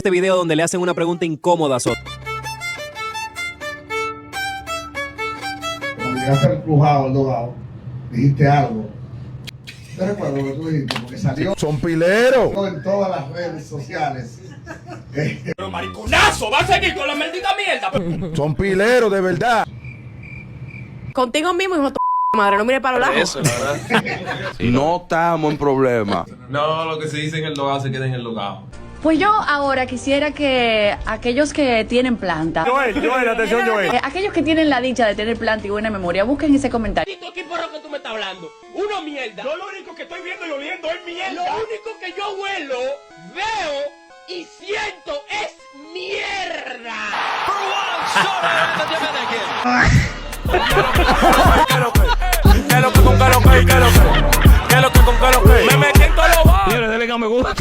este video donde le hacen una pregunta incómoda a Soto. Cuando llegaste al crujado, al dogado, dijiste algo. ¿Te recuerdas lo que tú dijiste? Porque salió Son pileros. en todas las redes sociales. Pero mariconazo, va a seguir con la maldita mierda. Son pileros, de verdad. Contigo mismo, hijo de tu madre, no mire para los lados. Eso, la verdad. No estamos en problema. No, lo que se dice en el logado se queda en el logado. Pues yo ahora quisiera que aquellos que tienen planta, Joel, atención, Joel. aquellos que tienen la dicha de tener planta y buena memoria, busquen ese comentario. ¿Qué porro que tú me estás hablando? Uno mierda. Yo lo único que estoy viendo y oliendo es mierda. Lo único que yo huelo, veo y siento es mierda. Me metí en todos los bares. Señores, denle que me gusta.